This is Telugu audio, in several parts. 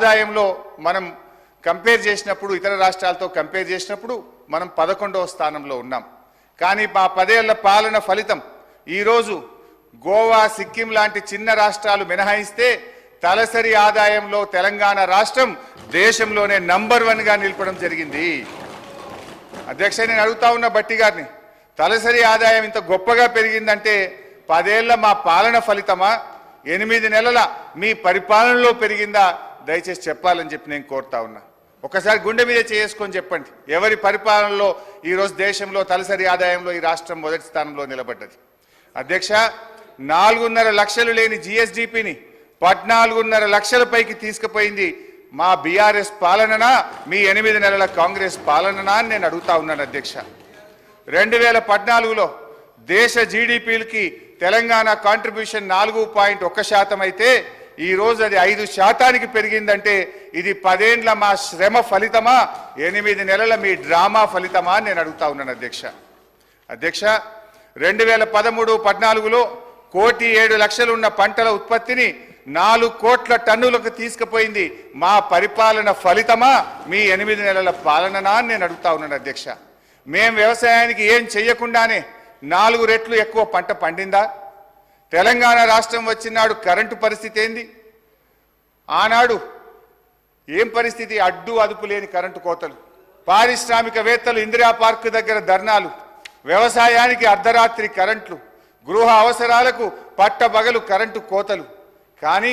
ఆదాయంలో మనం కంపేర్ చేసినప్పుడు ఇతర రాష్ట్రాలతో కంపేర్ చేసినప్పుడు మనం 11వ స్థానంలో ఉన్నాం. కానీ మా 10 ఏళ్ల పాలన ఫలితం ఈరోజు గోవా, సిక్కిం లాంటి చిన్న రాష్ట్రాలు మినహాయిస్తే తలసరి ఆదాయంలో తెలంగాణ రాష్ట్రం దేశంలోనే నంబర్ 1గా నిలపడం జరిగింది. అధ్యక్ష, నేను అడుగుతా ఉన్న భట్టి గారిని, తలసరి ఆదాయం ఇంత గొప్పగా పెరిగిందంటే 10 ఏళ్ల మా పాలన ఫలితమా, 8 నెలల మీ పరిపాలనలో పెరిగిందా? దయచేసి చెప్పాలని చెప్పి నేను కోరుతా ఉన్నా. ఒకసారి గుండె మీద చేసుకొని చెప్పండి, ఎవరి పరిపాలనలో ఈరోజు దేశంలో తలసరి ఆదాయంలో ఈ రాష్ట్రం మొదటి స్థానంలో నిలబడ్డది? అధ్యక్ష, 4.5 లక్షలు లేని జిఎస్డిపిని 14.5 లక్షల పైకి తీసుకుపోయింది మా బీఆర్ఎస్ పాలననా, మీ 8 నెలల కాంగ్రెస్ పాలననా అని నేను అడుగుతా ఉన్నాను. అధ్యక్ష, 2014లో దేశ జీడిపికి తెలంగాణ కాంట్రిబ్యూషన్ 4.1% అయితే ఈ రోజు అది 5% పెరిగిందంటే ఇది 10 ఏళ్ల మా శ్రమ ఫలితమా, 8 నెలల మీ డ్రామా ఫలితమా అని నేను అడుగుతా ఉన్నాను. అధ్యక్ష, 2013-14లో 1,07,00,000 ఉన్న పంటల ఉత్పత్తిని 4 కోట్ల టన్నులకు తీసుకుపోయింది మా పరిపాలన ఫలితమా, మీ 8 నెలల పాలననా అని నేను అడుగుతా ఉన్నాను. అధ్యక్ష, మేం వ్యవసాయానికి ఏం చెయ్యకుండానే 4 రెట్లు ఎక్కువ పంట పండిందా? తెలంగాణ రాష్ట్రం వచ్చినాడు కరెంటు పరిస్థితి ఏంది? ఆనాడు ఏం పరిస్థితి? అడ్డు అదుపు లేని కరెంటు కోతలు, పారిశ్రామికవేత్తలు ఇందిరా పార్క్ దగ్గర ధర్నాలు, వ్యవసాయానికి అర్ధరాత్రి కరెంట్లు, గృహ అవసరాలకు పట్టబగలు కరెంటు కోతలు. కానీ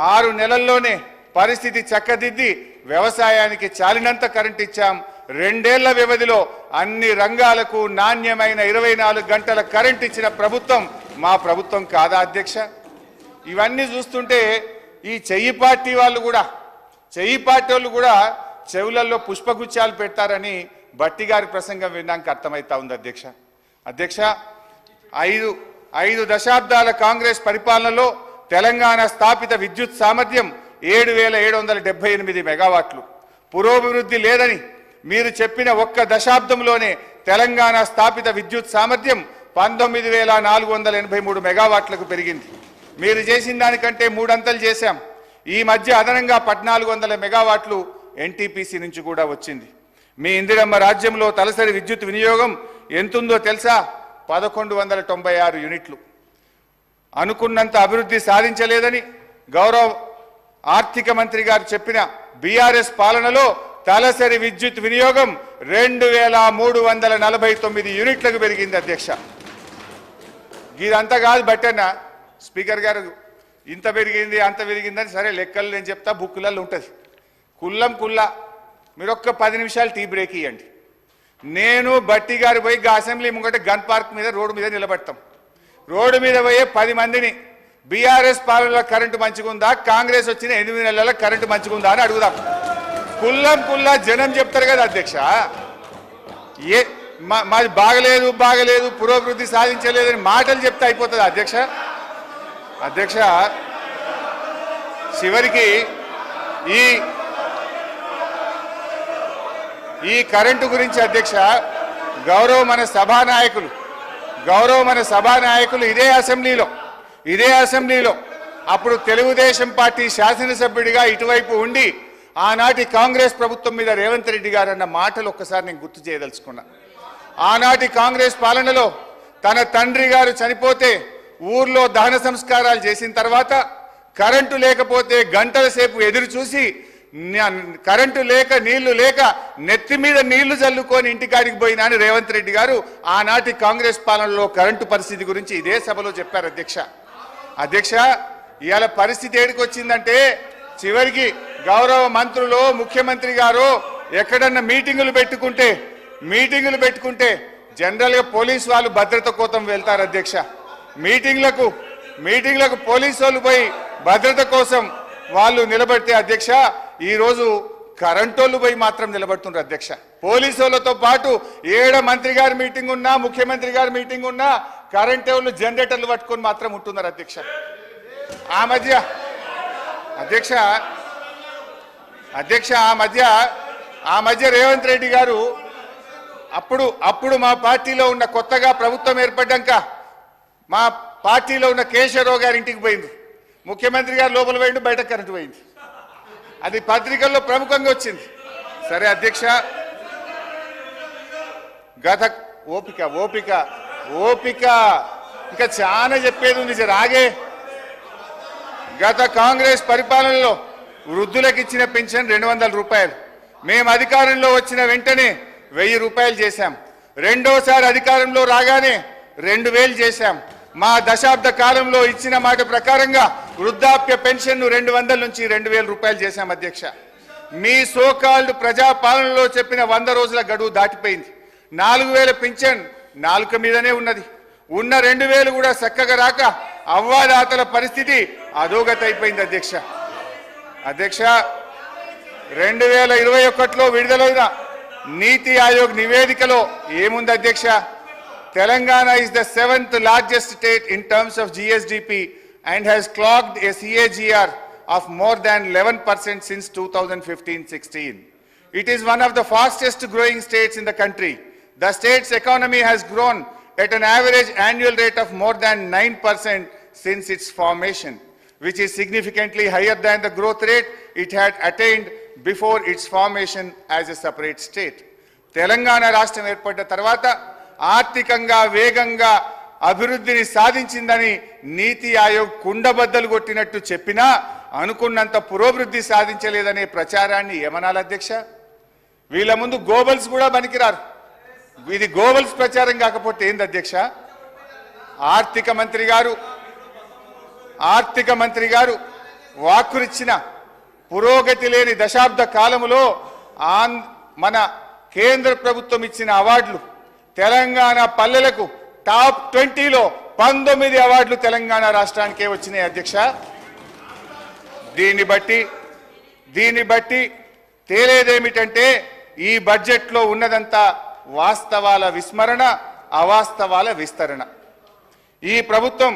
6 నెలల్లోనే పరిస్థితి చక్కదిద్ది వ్యవసాయానికి చాలినంత కరెంట్ ఇచ్చాం. 2 ఏళ్ల వ్యవధిలో అన్ని రంగాలకు నాణ్యమైన 24 గంటల కరెంట్ ఇచ్చిన ప్రభుత్వం మా ప్రభుత్వం కాదా? అధ్యక్ష, ఇవన్నీ చూస్తుంటే ఈ చెయ్యి పార్టీ వాళ్ళు కూడా చెవులలో పుష్పగుచ్చాలు పెడతారని భట్టి గారి ప్రసంగం విన్నాక అర్థమవుతా ఉంది. అధ్యక్ష, 5 దశాబ్దాల కాంగ్రెస్ పరిపాలనలో తెలంగాణ స్థాపిత విద్యుత్ సామర్థ్యం 7,778 మెగావాట్లు. పురోభివృద్ధి లేదని మీరు చెప్పిన ఒక్క దశాబ్దంలోనే తెలంగాణ స్థాపిత విద్యుత్ సామర్థ్యం 19,483 మెగావాట్లకు పెరిగింది. మీరు చేసిన దానికంటే 3 అంతలు చేశాం. ఈ మధ్య అదనంగా 1,400 మెగావాట్లు ఎన్టీపీసీ నుంచి కూడా వచ్చింది. మీ ఇందిరమ్మ రాజ్యంలో తలసరి విద్యుత్ వినియోగం ఎంతుందో తెలుసా? 1,196 యూనిట్లు. అనుకున్నంత అభివృద్ధి సాధించలేదని గౌరవ ఆర్థిక మంత్రి గారు చెప్పిన బీఆర్ఎస్ పాలనలో తలసరి విద్యుత్ వినియోగం 2,349 యూనిట్లకు పెరిగింది. అధ్యక్ష, ఇదంతా కాదు బట్టన్న, స్పీకర్ గారు ఇంత పెరిగింది అంత పెరిగిందని సరే లెక్కలు నేను చెప్తా, బుక్కులలో ఉంటుంది. కుల్లా మీరు ఒక్క 10 నిమిషాలు టీ బ్రేక్ ఇవ్వండి. నేను బట్టి గారు పోయి అసెంబ్లీ ముంగట గన్ పార్క్ మీద రోడ్డు మీద నిలబడతాం. రోడ్డు మీద పోయే 10 మందిని బీఆర్ఎస్ పాలనలో కరెంటు మంచిగుందా, కాంగ్రెస్ వచ్చిన 8 నెలల కరెంటు మంచిగుందా అని అడుగుదాం. కుల్లా జనం చెప్తారు కదా అధ్యక్ష. మాది బాగలేదు పురోభివృద్ధి సాధించలేదని మాటలు చెప్తే అయిపోతుంది అధ్యక్ష. చివరికి ఈ కరెంటు గురించి అధ్యక్ష, గౌరవ మన సభానాయకులు ఇదే అసెంబ్లీలో అప్పుడు తెలుగుదేశం పార్టీ శాసనసభ్యుడిగా ఇటువైపు ఉండి ఆనాటి కాంగ్రెస్ ప్రభుత్వం మీద రేవంత్ రెడ్డి గారు అన్న మాటలు ఒక్కసారి నేను గుర్తు చేయదలుచుకున్నా. ఆనాటి కాంగ్రెస్ పాలనలో తన తండ్రి గారు చనిపోతే ఊర్లో దహన సంస్కారాలు చేసిన తర్వాత కరెంటు లేకపోతే గంటల సేపు ఎదురు చూసి, కరెంటు లేక నీళ్లు లేక నెత్తి మీద నీళ్లు చల్లుకొని ఇంటికాడికి పోయినా అని రేవంత్ రెడ్డి గారు ఆనాటి కాంగ్రెస్ పాలనలో కరెంటు పరిస్థితి గురించి ఇదే సభలో చెప్పారు. అధ్యక్ష, ఇవాళ పరిస్థితి ఏడికి వచ్చిందంటే చివరికి గౌరవ మంత్రులు ముఖ్యమంత్రి గారు ఎక్కడన్నా మీటింగులు పెట్టుకుంటే జనరల్ గా పోలీసు వాళ్ళు భద్రత కోసం వెళ్తారు. అధ్యక్ష, మీటింగ్లకు పోలీసు వాళ్ళు పోయి భద్రత కోసం వాళ్ళు నిలబడితే అధ్యక్ష, ఈ రోజు కరెంటు వాళ్ళు పోయి మాత్రం నిలబడుతున్నారు. అధ్యక్ష, పోలీసు వాళ్ళతో పాటు ఏడ మంత్రి గారి మీటింగ్ ఉన్నా ముఖ్యమంత్రి గారి మీటింగ్ ఉన్నా కరెంటు వాళ్ళు జనరేటర్లు పట్టుకొని మాత్రం ఉంటున్నారు. అధ్యక్ష, ఆ మధ్య రేవంత్ రెడ్డి గారు అప్పుడు మా పార్టీలో ఉన్న కొత్తగా ప్రభుత్వం ఏర్పడ్డాక మా పార్టీలో ఉన్న కేశవరావు గారి ఇంటికి పోయింది. ముఖ్యమంత్రి గారు లోపల పోయిండు, బయట కరెంటు పోయింది. అది పత్రికల్లో ప్రముఖంగా వచ్చింది. సరే అధ్యక్ష, గత ఓపిక ఓపిక ఓపిక ఇంకా చాలా చెప్పేది ఉంది, రాగే. గత కాంగ్రెస్ పరిపాలనలో వృద్ధులకు ఇచ్చిన పెన్షన్ 200 రూపాయలు, మేము అధికారంలో వచ్చిన వెంటనే 1000 రూపాయలు చేశాం. రెండోసారి అధికారంలో రాగానే 2000 చేశాం. మా దశాబ్ద కాలంలో ఇచ్చిన మాట ప్రకారంగా వృద్ధాప్య పెన్షన్ 200 నుంచి 2000 రూపాయలు చేశాం అధ్యక్ష. మీ సోకాల్డ్ ప్రజాపాలనలో చెప్పిన 100 రోజుల గడువు దాటిపోయింది. 4000 పెన్షన్ నాలుక మీదనే ఉన్నది. ఉన్న 2000 కూడా చక్కగా రాక అవ్వాదాతల పరిస్థితి అధోగతి అయిపోయింది అధ్యక్ష. అధ్యక్ష 2021లో విడుదలైన నీతి ఆయోగ్ నివేదికలో ఏముంది అధ్యక్ష? Telangana is the 7th largest state in terms of GSDP and has clocked a CAGR of more than 11% since 2015-16. It is one of the fastest growing states in the country. The state's economy has grown at an average annual rate of more than 9% since its formation, which is significantly higher than the growth rate it had attained before its formation as a separate state. Telangana రాష్ట్రం ఏర్పడ్డ తర్వాత ఆర్థికంగా వేగంగా అభివృద్ధిని సాధించిందని నీతి ఆయోగ్ కుండబద్దలు కొట్టినట్టు చెప్పినా అనుకున్నంత పురోభివృద్ధి సాధించలేదనే ప్రచారాన్ని ఏమనాలి అధ్యక్ష? వీళ్ళ ముందు గోబల్స్ కూడా పనికిరారు. ఇది గోబల్స్ ప్రచారం కాకపోతే ఏంది అధ్యక్ష? ఆర్థిక మంత్రి గారు వాక్కురిచ్చిన పురోగతి లేని దశాబ్ద కాలములో మన కేంద్ర ప్రభుత్వం ఇచ్చిన అవార్డులు తెలంగాణ పల్లెలకు టాప్ 20లో 19 అవార్డులు తెలంగాణ రాష్ట్రానికే వచ్చినాయి అధ్యక్ష. దీన్ని బట్టి తేలేదేమిటంటే ఈ బడ్జెట్లో ఉన్నదంతా వాస్తవాల విస్మరణ, అవాస్తవాల విస్తరణ. ఈ ప్రభుత్వం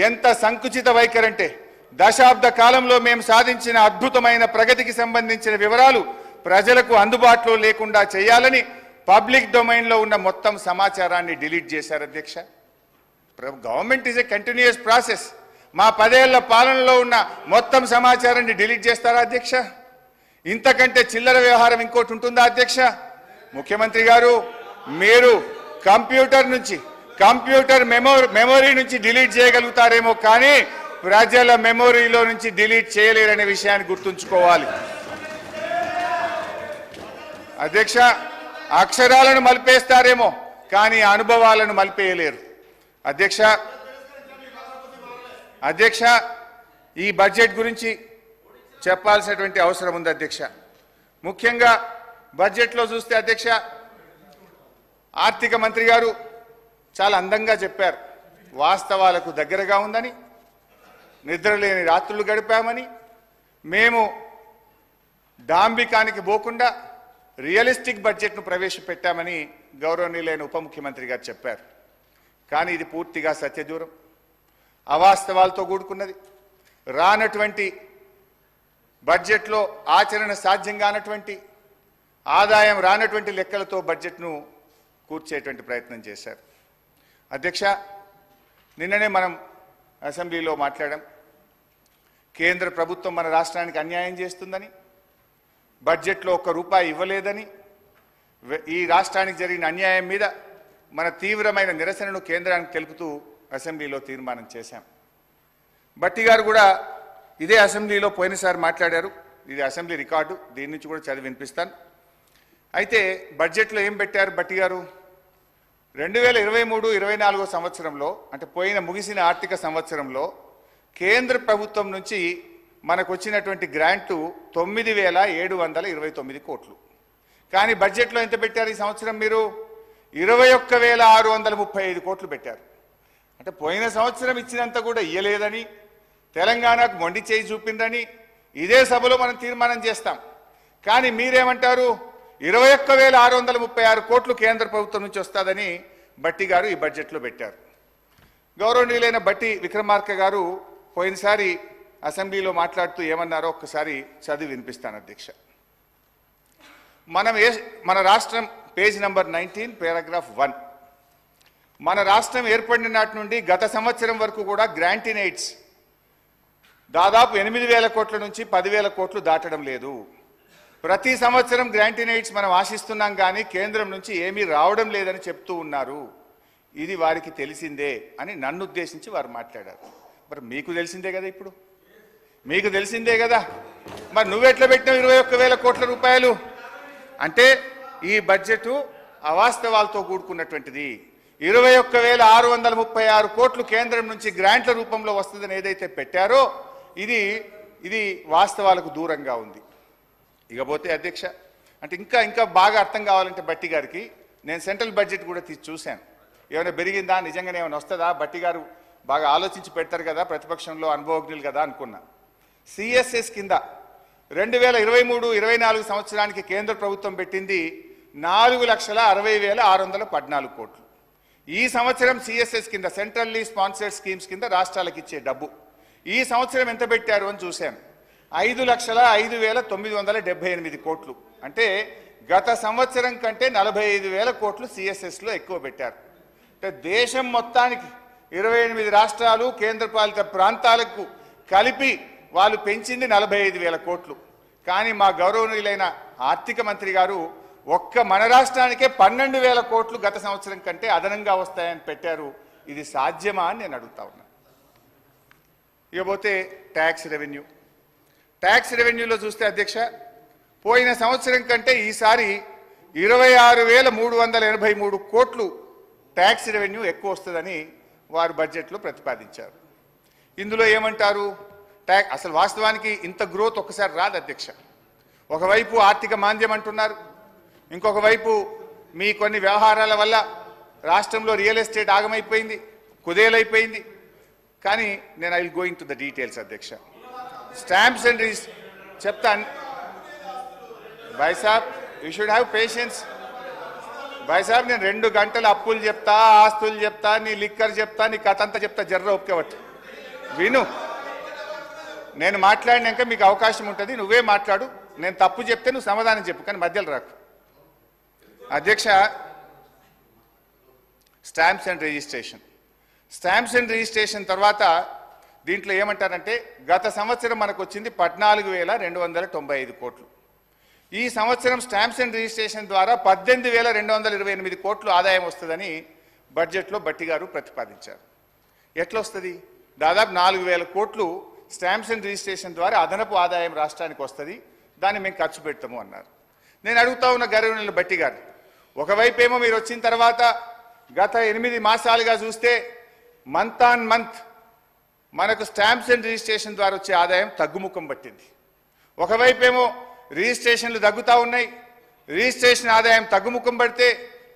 ఎంత సంకుచిత వైఖరంటే దశాబ్ద కాలంలో మేము సాధించిన అద్భుతమైన ప్రగతికి సంబంధించిన వివరాలు ప్రజలకు అందుబాటులో లేకుండా చేయాలని పబ్లిక్ డొమైన్లో ఉన్న మొత్తం సమాచారాన్ని డిలీట్ చేశారు అధ్యక్ష. Government is a continuous process. మా 10 ఏళ్ల పాలనలో ఉన్న మొత్తం సమాచారాన్ని డిలీట్ చేస్తారా అధ్యక్ష? ఇంతకంటే చిల్లర వ్యవహారం ఇంకోటి ఉంటుందా అధ్యక్ష? ముఖ్యమంత్రి గారు, మీరు కంప్యూటర్ మెమొరీ నుంచి డిలీట్ చేయగలుగుతారేమో కానీ ప్రజల మెమొరీలో నుంచి డిలీట్ చేయలేరనే విషయాన్ని గుర్తుంచుకోవాలి అధ్యక్ష. అక్షరాలను మలిపేస్తారేమో కానీ అనుభవాలను మలిపేయలేరు అధ్యక్ష. ఈ బడ్జెట్ గురించి చెప్పాల్సినటువంటి అవసరం ఉంది అధ్యక్ష. ముఖ్యంగా బడ్జెట్లో చూస్తే అధ్యక్ష, ఆర్థిక మంత్రి గారు చాలా అందంగా చెప్పారు. వాస్తవాలకు దగ్గరగా ఉందని, నిద్రలేని రాత్రులు గడిపామని, మేము డాంబికానికి పోకుండా రియలిస్టిక్ బడ్జెట్ను ప్రవేశపెట్టామని గౌరవనీయులైన ఉప ముఖ్యమంత్రి గారు చెప్పారు. కానీ ఇది పూర్తిగా సత్యదూరం, అవాస్తవాలతో కూడుకున్నది. రానటువంటి బడ్జెట్లో ఆచరణ సాధ్యం కానటువంటి, ఆదాయం రానటువంటి లెక్కలతో బడ్జెట్ను కూర్చేటువంటి ప్రయత్నం చేశారు అధ్యక్ష. నిన్ననే మనం అసెంబ్లీలో మాట్లాడాం. కేంద్ర ప్రభుత్వం మన రాష్ట్రానికి అన్యాయం చేస్తుందని, బడ్జెట్లో ₹1 ఇవ్వలేదని, ఈ రాష్ట్రానికి జరిగిన అన్యాయం మీద మన తీవ్రమైన నిరసనను కేంద్రానికి తెలుపుతూ అసెంబ్లీలో తీర్మానం చేశాం. భట్టి గారు కూడా ఇదే అసెంబ్లీలో పోయినసారి మాట్లాడారు. ఇది అసెంబ్లీ రికార్డు, దీని నుంచి కూడా చదివి వినిపిస్తాను. అయితే బడ్జెట్లో ఏం పెట్టారు భట్టి గారు? 2023-24 సంవత్సరంలో, అంటే ముగిసిన ఆర్థిక సంవత్సరంలో కేంద్ర ప్రభుత్వం నుంచి మనకు వచ్చినటువంటి గ్రాంటు 9,729 కోట్లు. కానీ బడ్జెట్లో ఎంత పెట్టారు ఈ సంవత్సరం? మీరు 21,635 కోట్లు పెట్టారు. అంటే పోయిన సంవత్సరం ఇచ్చినంత కూడా ఇయ్యలేదని, తెలంగాణకు మొండి చేయి చూపిందని ఇదే సభలో మనం తీర్మానం చేస్తాం. కానీ మీరేమంటారు? 21,636 కోట్లు కేంద్ర ప్రభుత్వం నుంచి వస్తుందని భట్టి గారు ఈ బడ్జెట్లో పెట్టారు. గౌరవనీయులైన భట్టి విక్రమార్క గారు పోయినసారి అసెంబ్లీలో మాట్లాడుతూ ఏమన్నారో ఒక్కసారి చదివి వినిపిస్తాను అధ్యక్ష. మన రాష్ట్రం పేజ్ నంబర్ 19 పారాగ్రాఫ్ 1. మన రాష్ట్రం ఏర్పడిన నాటి నుండి గత సంవత్సరం వరకు కూడా గ్రాంట్ ఇన్ ఎయిడ్స్ దాదాపు 8,000 కోట్ల నుంచి 10,000 కోట్లు దాటడం లేదు. ప్రతి సంవత్సరం గ్రాంటీనైట్స్ మనం ఆశిస్తున్నాం కానీ కేంద్రం నుంచి ఏమీ రావడం లేదని చెప్తూ ఉన్నారు. ఇది వారికి తెలిసిందే అని నన్ను ఉద్దేశించి వారు మాట్లాడారు. మరి మీకు తెలిసిందే కదా, ఇప్పుడు మీకు తెలిసిందే కదా, మరి నువ్వెట్లా పెట్టినావు 21,000 కోట్ల రూపాయలు అంటే ఈ బడ్జెట్ అవాస్తవాలతో కూడుకున్నటువంటిది. 21,636 కోట్లు కేంద్రం నుంచి గ్రాంట్ల రూపంలో వస్తుందని ఏదైతే పెట్టారో ఇది వాస్తవాలకు దూరంగా ఉంది. ఇకపోతే అధ్యక్ష, అంటే ఇంకా బాగా అర్థం కావాలంటే బట్టి గారికి నేను సెంట్రల్ బడ్జెట్ కూడా చూశాను. ఏమైనా పెరిగిందా, నిజంగానే ఏమైనా వస్తుందా, బట్టి గారు బాగా ఆలోచించి పెడతారు కదా, ప్రతిపక్షంలో అనుభవజ్ఞులు కదా అనుకున్నా. సిఎస్ఎస్ కింద 2023-24 సంవత్సరానికి కేంద్ర ప్రభుత్వం పెట్టింది 4,60,614 కోట్లు. ఈ సంవత్సరం సిఎస్ఎస్ కింద సెంట్రల్లీ స్పాన్సర్డ్ స్కీమ్స్ కింద రాష్ట్రాలకు ఇచ్చే డబ్బు ఈ సంవత్సరం ఎంత పెట్టారు అని చూశాను. 5,05,978 కోట్లు. అంటే గత సంవత్సరం కంటే 45,000 కోట్లు సిఎస్ఎస్లో ఎక్కువ పెట్టారు. అంటే దేశం మొత్తానికి 28 రాష్ట్రాలు కేంద్రపాలిత ప్రాంతాలకు కలిపి వాళ్ళు పెంచింది 45,000 కోట్లు. కానీ మా గౌరవనీయులైన ఆర్థిక మంత్రి గారు ఒక్క మన రాష్ట్రానికే 12,000 కోట్లు గత సంవత్సరం కంటే అదనంగా వస్తాయని పెట్టారు. ఇది సాధ్యమా అని నేను అడుగుతా ఉన్నా. ఇకపోతే ట్యాక్స్ రెవెన్యూలో చూస్తే అధ్యక్ష, పోయిన సంవత్సరం కంటే ఈసారి 26,383 కోట్లు ట్యాక్స్ రెవెన్యూ ఎక్కువ వస్తుందని వారు బడ్జెట్లో ప్రతిపాదించారు. ఇందులో ఏమంటారు, అసలు వాస్తవానికి ఇంత గ్రోత్ ఒక్కసారి రాదు అధ్యక్ష. ఒకవైపు ఆర్థిక మాంద్యం అంటున్నారు, ఇంకొక వైపు మీ కొన్ని వ్యవహారాల వల్ల రాష్ట్రంలో రియల్ ఎస్టేట్ ఆగమైపోయింది, కుదేలైపోయింది. కానీ నేను I will going to the details అధ్యక్ష. స్టాంప్స్ అండ్ చెప్తాను భాయ్ సాబ్, యూ షుడ్ హ్యావ్ పేషెన్స్. భాయ్ సాబ్, నేను 2 గంటలు అప్పులు చెప్తా, ఆస్తులు చెప్తా, నీ లిక్కర్ చెప్తా, నీ కథ అంతా చెప్తా, జర్ర ఒప్పుకోవట్టు విను. నేను మాట్లాడినాక మీకు అవకాశం ఉంటుంది, నువ్వే మాట్లాడు. నేను తప్పు చెప్తే నువ్వు సమాధానం చెప్పు, కానీ మధ్యలో రాకు. అధ్యక్ష, స్టాంప్స్ అండ్ రిజిస్ట్రేషన్ తర్వాత దీంట్లో ఏమంటారంటే గత సంవత్సరం మనకు వచ్చింది 14,295 కోట్లు. ఈ సంవత్సరం స్టాంప్స్ అండ్ రిజిస్ట్రేషన్ ద్వారా 18,228 కోట్లు ఆదాయం వస్తుందని బడ్జెట్లో బట్టి గారు ప్రతిపాదించారు. ఎట్లా వస్తుంది? దాదాపు 4,000 కోట్లు స్టాంప్స్ అండ్ రిజిస్ట్రేషన్ ద్వారా అదనపు ఆదాయం రాష్ట్రానికి వస్తుంది, దాన్ని మేము ఖర్చు పెడతాము అన్నారు. నేను అడుగుతా ఉన్న గౌరవనీయులు బట్టి గారు, ఒకవైపు ఏమో మీరు వచ్చిన తర్వాత గత 8 మాసాలుగా చూస్తే మంత్ ఆన్ మంత్ మనకు స్టాంప్స్ అండ్ రిజిస్ట్రేషన్ ద్వారా వచ్చే ఆదాయం తగ్గుముఖం పట్టింది. ఒకవైపు ఏమో రిజిస్ట్రేషన్లు తగ్గుతూ ఉన్నాయి, రిజిస్ట్రేషన్ ఆదాయం తగ్గుముఖం పడితే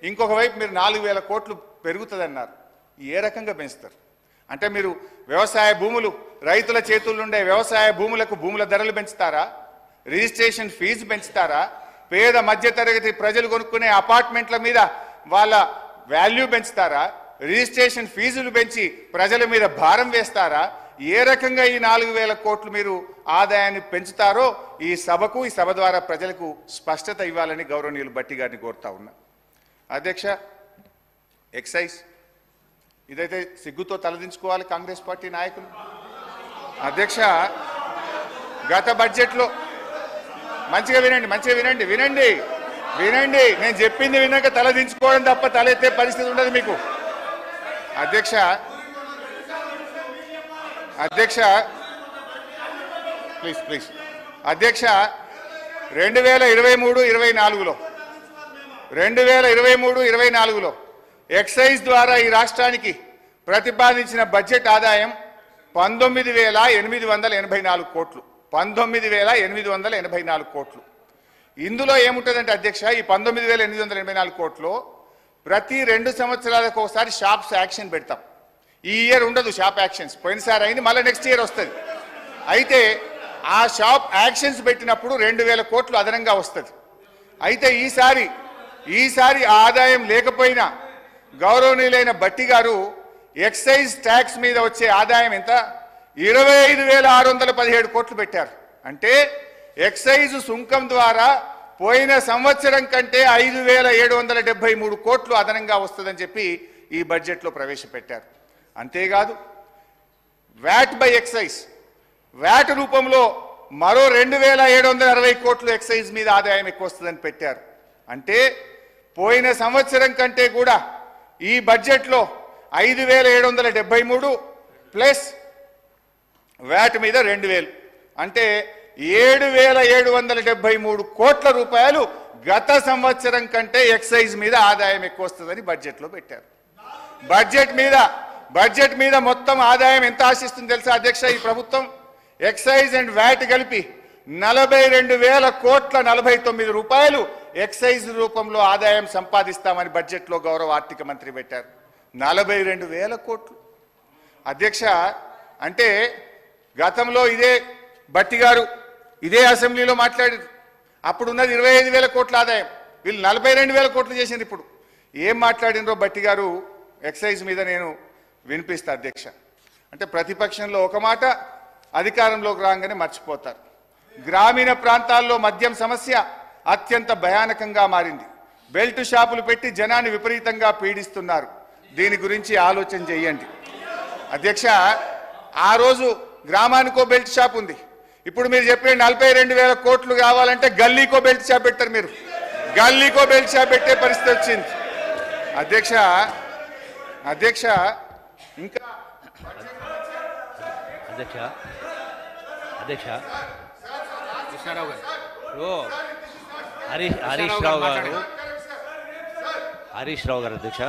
ఇంకొక వైపు మీరు 4,000 కోట్లు పెరుగుతుందన్నారు. ఏ రకంగా పెంచుతారు? అంటే మీరు వ్యవసాయ భూములు, రైతుల చేతుల్లో ఉండే వ్యవసాయ భూములకు భూముల ధరలు పెంచుతారా? Registration fee పెంచుతారా? పేద మధ్యతరగతి ప్రజలు కొనుక్కునే అపార్ట్మెంట్ల మీద వాళ్ళ వాల్యూ పెంచుతారా? రిజిస్ట్రేషన్ ఫీజులు పెంచి ప్రజల మీద భారం వేస్తారా? ఏ రకంగా ఈ 4,000 కోట్లు మీరు ఆదాయాన్ని పెంచుతారో ఈ సభకు, ఈ సభ ద్వారా ప్రజలకు స్పష్టత ఇవ్వాలని గౌరవనీయులు బట్టి గారిని కోరుతా ఉన్నా. అధ్యక్ష, ఎక్సైజ్ ఇదైతే సిగ్గుతో తలదించుకోవాలి కాంగ్రెస్ పార్టీ నాయకులు. అధ్యక్ష, గత బడ్జెట్లో మంచిగా వినండి, నేను చెప్పింది విన్నాక తలదించుకోవడం తప్ప తలెత్తే పరిస్థితి ఉండదు మీకు. అధ్యక్ష, ప్లీజ్ అధ్యక్ష, 2023-24లో ఎక్సైజ్ ద్వారా ఈ రాష్ట్రానికి ప్రతిపాదించిన బడ్జెట్ ఆదాయం 19,884 కోట్లు. 19,884 కోట్లు. ఇందులో ఏముంటుందంటే అధ్యక్ష, ఈ 19,884 కోట్లు ప్రతి 2 సంవత్సరాలకు ఒకసారి షాప్స్ యాక్షన్ పెడతాం. ఈ ఇయర్ ఉండదు షాప్ యాక్షన్స్, పోయినసారి అయింది, మళ్ళీ నెక్స్ట్ ఇయర్ వస్తుంది. అయితే ఆ షాప్ యాక్షన్స్ పెట్టినప్పుడు 2,000 కోట్లు అదనంగా వస్తుంది. అయితే ఈసారి ఆదాయం లేకపోయినా గౌరవనీయులైన బట్టి గారు ఎక్సైజ్ ట్యాక్స్ మీద వచ్చే ఆదాయం ఎంత? 25,617 కోట్లు పెట్టారు. అంటే ఎక్సైజ్ సుంకం ద్వారా పోయిన సంవత్సరం కంటే 5,773 కోట్లు అదనంగా వస్తుందని చెప్పి ఈ బడ్జెట్లో ప్రవేశపెట్టారు. అంతేకాదు వ్యాట్ బై ఎక్సైజ్ వ్యాట్ రూపంలో మరో 2,760 కోట్లు ఎక్సైజ్ మీద ఆదాయం ఎక్కువ వస్తుందని పెట్టారు. అంటే పోయిన సంవత్సరం కంటే కూడా ఈ బడ్జెట్లో 5,773 ప్లస్ వ్యాట్ మీద 2,000 అంటే 7,773 కోట్ల రూపాయలు గత సంవత్సరం కంటే ఎక్సైజ్ మీద ఆదాయం ఎక్కువ వస్తుందని బడ్జెట్లో పెట్టారు. బడ్జెట్ మీద మొత్తం ఆదాయం ఎంత ఆశిస్తుంది తెలుసా అధ్యక్ష? ఈ ప్రభుత్వం ఎక్సైజ్ అండ్ వ్యాట్ కలిపి 42,000 కోట్ల 49 రూపాయలు ఎక్సైజ్ రూపంలో ఆదాయం సంపాదిస్తామని బడ్జెట్లో గౌరవ ఆర్థిక మంత్రి పెట్టారు. 42,000 కోట్లు అధ్యక్ష. అంటే గతంలో ఇదే భట్టి గారు ఇదే అసెంబ్లీలో మాట్లాడారు. అప్పుడున్నది 25,000 కోట్ల ఆదాయం, వీళ్ళు 42,000 కోట్లు చేసింది. ఇప్పుడు ఏం మాట్లాడినరో భట్టి గారు ఎక్సైజ్ మీద నేను వినిపిస్తా అధ్యక్ష. అంటే ప్రతిపక్షంలో ఒక మాట, అధికారంలోకి రాగానే మర్చిపోతారు. గ్రామీణ ప్రాంతాల్లో మద్యం సమస్య అత్యంత భయానకంగా మారింది. బెల్ట్ షాపులు పెట్టి జనాన్ని విపరీతంగా పీడిస్తున్నారు. దీని గురించి ఆలోచన చేయండి అధ్యక్ష. ఆ రోజు గ్రామానికో బెల్ట్ షాప్ ఉంది. ఇప్పుడు మీరు చెప్పే 42,000 కోట్లు కావాలంటే గల్లీకో బెల్ట్ షాప్ పెట్టారు. మీరు గల్లీకో బెల్ట్ షాప్ పెట్టే పరిస్థితి వచ్చింది అధ్యక్ష. ఇంకా అధ్యక్ష హరీష్ రావు గారు అధ్యక్ష